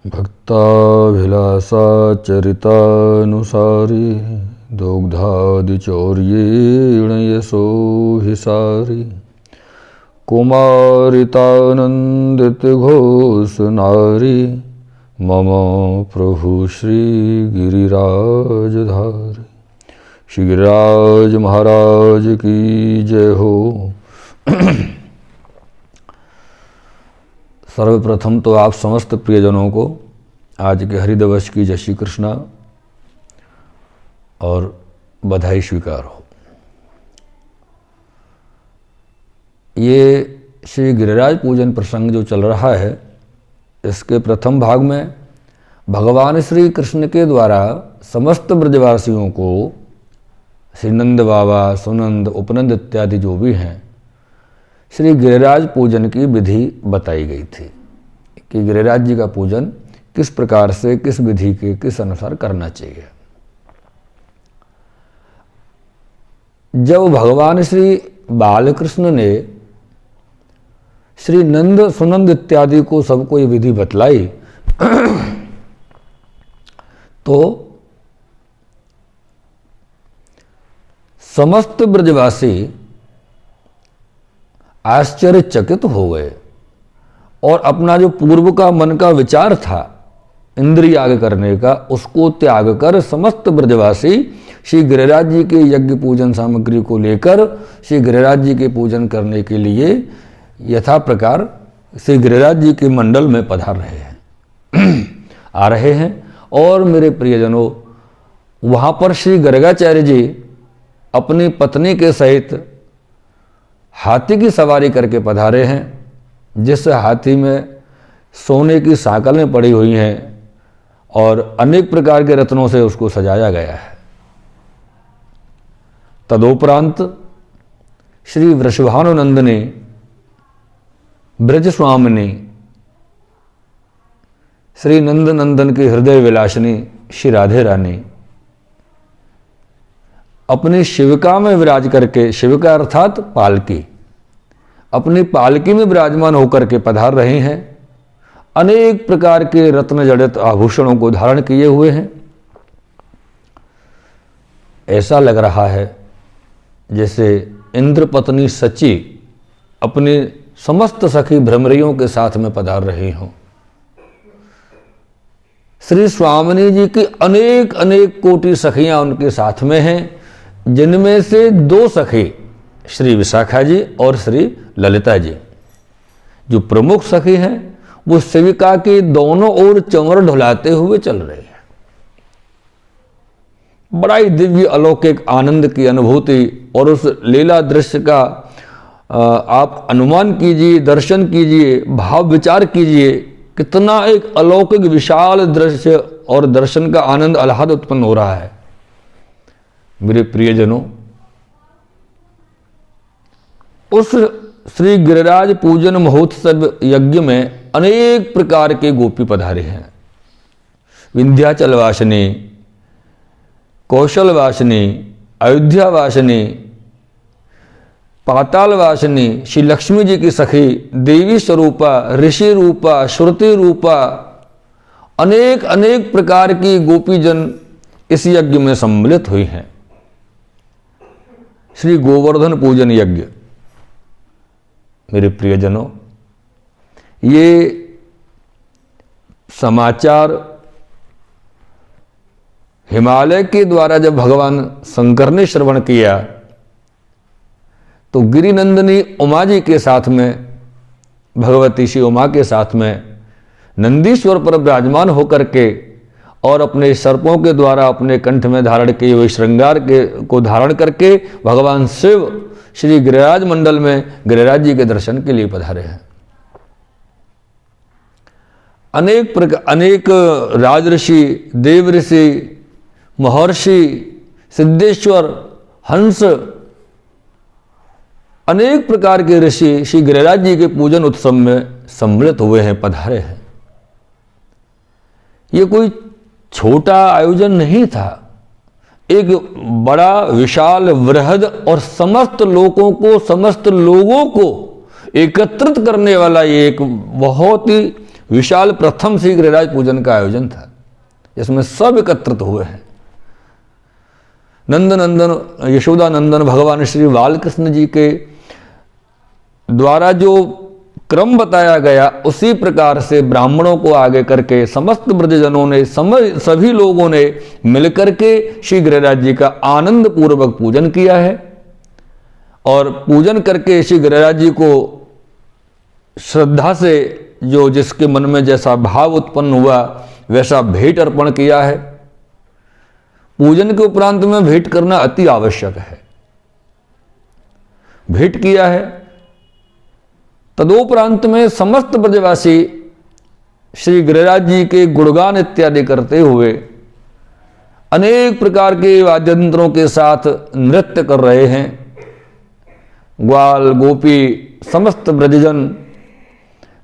भक्ताभिलाषाचरितानुसारी दुग्धादिचौर्येण यशो हिसारी कुमारितानन्दितघोष नारी मम प्रभु श्री गिरिराजधारी। श्री गिरिराज महाराज की जय हो। सर्वप्रथम तो आप समस्त प्रियजनों को आज के हरिदिवस की जय श्री कृष्णा और बधाई स्वीकार हो। ये श्री गिरिराज पूजन प्रसंग जो चल रहा है, इसके प्रथम भाग में भगवान श्री कृष्ण के द्वारा समस्त ब्रजवासियों को श्री नंद बाबा, सुनंद, उपनंद इत्यादि जो भी हैं, श्री गिरिराज पूजन की विधि बताई गई थी कि गिरिराज जी का पूजन किस प्रकार से, किस विधि के, किस अनुसार करना चाहिए। जब भगवान श्री बालकृष्ण ने श्री नंद, सुनंद इत्यादि को सबको ये विधि बतलाई तो समस्त ब्रजवासी आश्चर्यचकित हो गए और अपना जो पूर्व का मन का विचार था इंद्र याग करने का, उसको त्याग कर समस्त ब्रजवासी श्री गिरिराज जी के यज्ञ पूजन सामग्री को लेकर श्री गिरिराज जी के पूजन करने के लिए यथा प्रकार श्री गिरिराज जी के मंडल में पधार रहे हैं आ रहे हैं। और मेरे प्रियजनों, वहाँ पर श्री गर्गाचार्य जी अपनी पत्नी के सहित हाथी की सवारी करके पधारे हैं, जिस हाथी में सोने की सांकलें पड़ी हुई हैं और अनेक प्रकार के रत्नों से उसको सजाया गया है। तदोपरांत श्री वृषभानुनंदिनी, ब्रज स्वामिनी, श्री नंद नंदन की हृदय विलासिनी श्री राधे रानी अपनी शिविका में विराज करके, शिविका अर्थात पालकी, अपनी पालकी में विराजमान होकर के पधार रहे हैं। अनेक प्रकार के रत्न जड़ित आभूषणों को धारण किए हुए हैं। ऐसा लग रहा है जैसे इंद्र पत्नी सची अपने समस्त सखी भ्रमरियों के साथ में पधार रही हों। श्री स्वामिनी जी की अनेक अनेक कोटि सखियां उनके साथ में हैं, जिनमें से दो सखी श्री विशाखा जी और श्री ललिता जी जो प्रमुख सखी हैं, वो सेविका के दोनों ओर चंवर ढुलाते हुए चल रहे हैं। बड़ा ही दिव्य अलौकिक आनंद की अनुभूति और उस लीला दृश्य का आप अनुमान कीजिए, दर्शन कीजिए, भाव विचार कीजिए। कितना एक अलौकिक विशाल दृश्य और दर्शन का आनंद, आह्लाद उत्पन्न हो रहा है। मेरे प्रियजनों, उस श्री गिरिराज पूजन महोत्सव यज्ञ में अनेक प्रकार के गोपी पधारे हैं। विंध्याचल वासिनी, कौशल वासिनी, अयोध्या वासिनी, पाताल वासिनी, श्री लक्ष्मी जी की सखी, देवी स्वरूपा, ऋषि रूपा, श्रुति रूपा, अनेक अनेक प्रकार की गोपीजन इस यज्ञ में सम्मिलित हुई हैं। श्री गोवर्धन पूजन यज्ञ, मेरे प्रियजनों, ये समाचार हिमालय के द्वारा जब भगवान शंकर ने श्रवण किया तो गिरिनंदिनी उमा जी के साथ में, भगवती श्री उमा के साथ में नंदीश्वर पर विराजमान होकर के और अपने सर्पों के द्वारा अपने कंठ में धारण किए हुए श्रृंगार को धारण करके भगवान शिव श्री गिरिराज मंडल में गिरिराज जी के दर्शन के लिए पधारे हैं। अनेक राजऋषि, देवऋषि, महर्षि, सिद्धेश्वर, हंस, अनेक प्रकार के ऋषि श्री गिरिराज जी के पूजन उत्सव में सम्मिलित हुए हैं, पधारे हैं। ये कोई छोटा आयोजन नहीं था, एक बड़ा विशाल वृहद और समस्त लोगों को एकत्रित करने वाला ये एक बहुत ही विशाल प्रथम श्री गिरिराज पूजन का आयोजन था, जिसमें सब एकत्रित हुए हैं। नंद नंदन यशोदा नंदन भगवान श्री बालकृष्ण जी के द्वारा जो क्रम बताया गया, उसी प्रकार से ब्राह्मणों को आगे करके समस्त ब्रजजनों ने, सभी लोगों ने मिलकर के श्री गिरिराज जी का आनंद पूर्वक पूजन किया है। और पूजन करके श्री गिरिराज जी को श्रद्धा से, जो जिसके मन में जैसा भाव उत्पन्न हुआ वैसा भेंट अर्पण किया है। पूजन के उपरांत में भेंट करना अति आवश्यक है। भेंट किया है, तदोपरांत में समस्त ब्रजवासी श्री गिरिराज जी के गुणगान इत्यादि करते हुए अनेक प्रकार के वाद्ययंत्रों के साथ नृत्य कर रहे हैं। ग्वाल गोपी समस्त ब्रजजन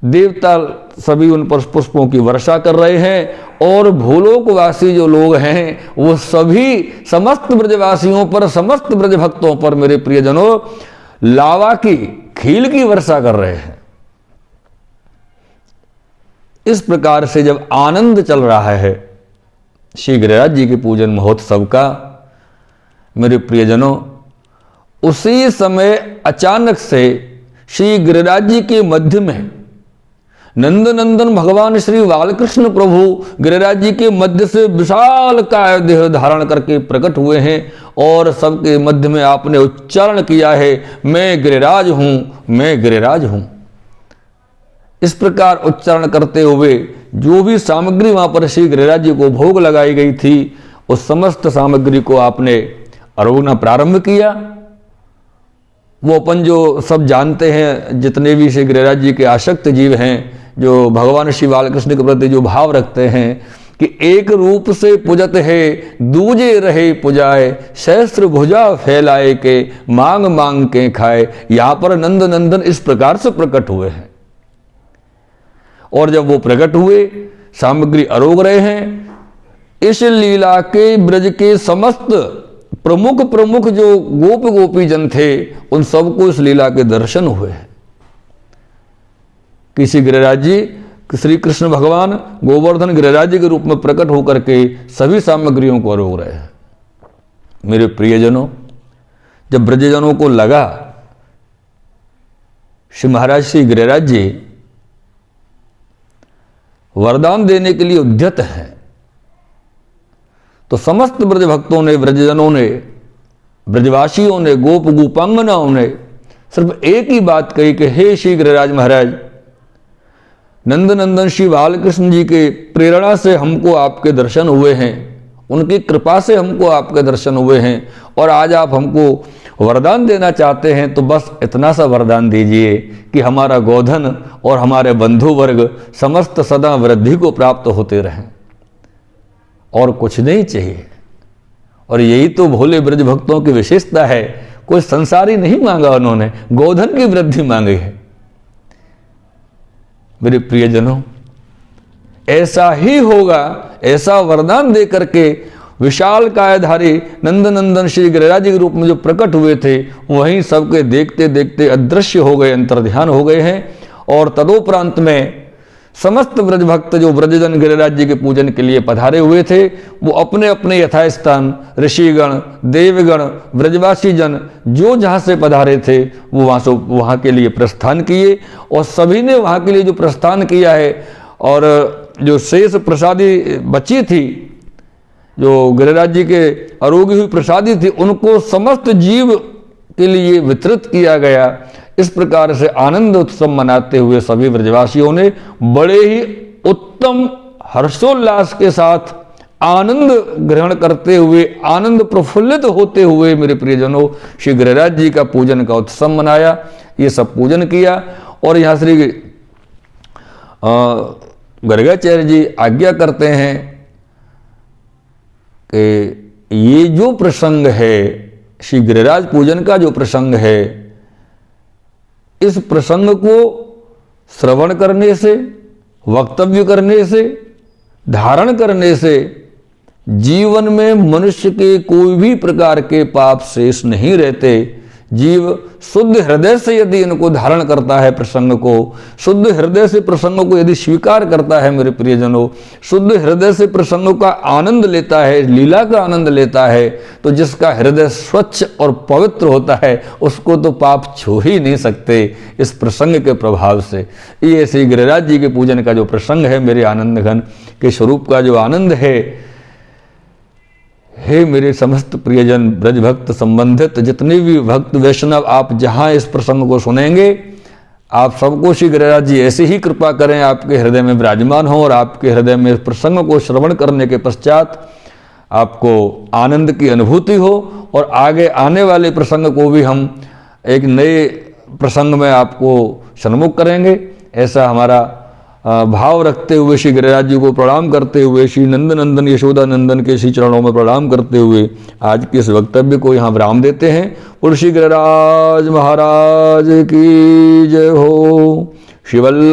देवता सभी उन पर पुष्पों की वर्षा कर रहे हैं। और भूलोकवासी जो लोग हैं वो सभी समस्त ब्रजवासियों पर, समस्त ब्रज भक्तों पर, मेरे प्रियजनों, लावा की खील की वर्षा कर रहे हैं। इस प्रकार से जब आनंद चल रहा है श्री गिरिराज जी के पूजन महोत्सव का, मेरे प्रियजनों, उसी समय अचानक से श्री गिरिराज जी के मध्य में नंद नंदन भगवान श्री बालकृष्ण प्रभु गिरिराज जी के मध्य से विशाल काय देह धारण करके प्रकट हुए हैं। और सबके मध्य में आपने उच्चारण किया है, मैं गिरिराज हूं, मैं गिरिराज हूं। इस प्रकार उच्चारण करते हुए जो भी सामग्री वहां पर श्री गिरिराज जी को भोग लगाई गई थी, उस समस्त सामग्री को आपने आरोहण प्रारंभ किया। वो अपन जो सब जानते हैं, जितने भी श्री गिरिराज जी के आसक्त जीव हैं, जो भगवान श्री बालकृष्ण के प्रति जो भाव रखते हैं कि एक रूप से पुजत है, दूजे रहे पुजाए, सहस्त्र भुजा फैलाए के, मांग मांग के खाए। यहां पर नंद नंदन इस प्रकार से प्रकट हुए हैं। और जब वो प्रकट हुए, सामग्री आरोग रहे हैं, इस लीला के ब्रज के समस्त प्रमुख जो गोप गोपी जन थे, उन सबको इस लीला के दर्शन हुए हैं। किसी गिरिराज जी, श्री कृष्ण भगवान गोवर्धन गिरिराज जी के रूप में प्रकट होकर के सभी सामग्रियों को आरोग रहे हैं। मेरे प्रियजनों, जब ब्रजजनों को लगा श्री महाराज श्री गिरिराज जी वरदान देने के लिए उद्यत हैं, तो समस्त ब्रज भक्तों ने, ब्रजजनों ने, ब्रजवासियों ने, गोप गोपांगनाओं ने सिर्फ एक ही बात कही कि हे श्री गिरिराज महाराज, नंद नंदन श्री बालकृष्ण जी के प्रेरणा से हमको आपके दर्शन हुए हैं, उनकी कृपा से हमको आपके दर्शन हुए हैं, और आज आप हमको वरदान देना चाहते हैं, तो बस इतना सा वरदान दीजिए कि हमारा गोधन और हमारे बंधु वर्ग समस्त सदा वृद्धि को प्राप्त होते रहें, और कुछ नहीं चाहिए। और यही तो भोले ब्रज भक्तों की विशेषता है। कोई संसारी नहीं मांगा उन्होंने, गोधन की वृद्धि मांगी है। मेरे प्रियजनों, ऐसा ही होगा, ऐसा वरदान दे करके विशाल कायधारी नंद नंदन श्री गिरिराज जी के रूप में जो प्रकट हुए थे, वहीं सबके देखते देखते अदृश्य हो गए, अंतर्ध्यान हो गए हैं। और तदोपरांत में समस्त ब्रज भक्त जो ब्रजजन गिरिराज जी के पूजन के लिए पधारे हुए थे, वो अपने अपने यथास्थान, ऋषिगण, देवगण, ब्रजवासी जन जो जहाँ से पधारे थे, वो वहाँ के लिए प्रस्थान किए। और सभी ने वहाँ के लिए जो प्रस्थान किया है, और जो शेष प्रसादी बची थी, जो गिरिराज जी के आरोग्य हुई प्रसादी थी, उनको समस्त जीव के लिए वितरित किया गया। इस प्रकार से आनंद उत्सव मनाते हुए सभी ब्रजवासियों ने बड़े ही उत्तम हर्षोल्लास के साथ आनंद ग्रहण करते हुए, आनंद प्रफुल्लित होते हुए, मेरे प्रियजनों, श्री गिरिराज जी का पूजन का उत्सव मनाया। ये सब पूजन किया। और यहाँ श्री गर्गाचार्य जी आज्ञा करते हैं कि ये जो प्रसंग है, श्री गिरिराज पूजन का जो प्रसंग है, इस प्रसंग को श्रवण करने से, वक्तव्य करने से, धारण करने से जीवन में मनुष्य के कोई भी प्रकार के पाप शेष नहीं रहते। जीव शुद्ध हृदय से यदि इनको धारण करता है, प्रसंग को शुद्ध हृदय से प्रसंगों को यदि स्वीकार करता है मेरे प्रियजनों, शुद्ध हृदय से प्रसंगों का आनंद लेता है, लीला का आनंद लेता है, तो जिसका हृदय स्वच्छ और पवित्र होता है उसको तो पाप छू ही नहीं सकते इस प्रसंग के प्रभाव से। ये श्री गिरिराज जी के पूजन का जो प्रसंग है, मेरे आनंद घन के स्वरूप का जो आनंद है, हे मेरे समस्त प्रियजन ब्रज भक्त संबंधित जितने भी भक्त वैष्णव, आप जहाँ इस प्रसंग को सुनेंगे, आप सबको श्री गिरिराज जी ऐसी ही कृपा करें, आपके हृदय में विराजमान हो और आपके हृदय में इस प्रसंग को श्रवण करने के पश्चात आपको आनंद की अनुभूति हो और आगे आने वाले प्रसंग को भी हम एक नए प्रसंग में आपको सन्मुख करेंगे। ऐसा हमारा भाव रखते हुए श्री गिरिराज जी को प्रणाम करते हुए, श्री नंदनंदन यशोदा नंदन के श्री चरणों में प्रणाम करते हुए आज के इस वक्तव्य को यहाँ विराम देते हैं। और श्री गिरिराज महाराज की जय हो। शिवल्लभ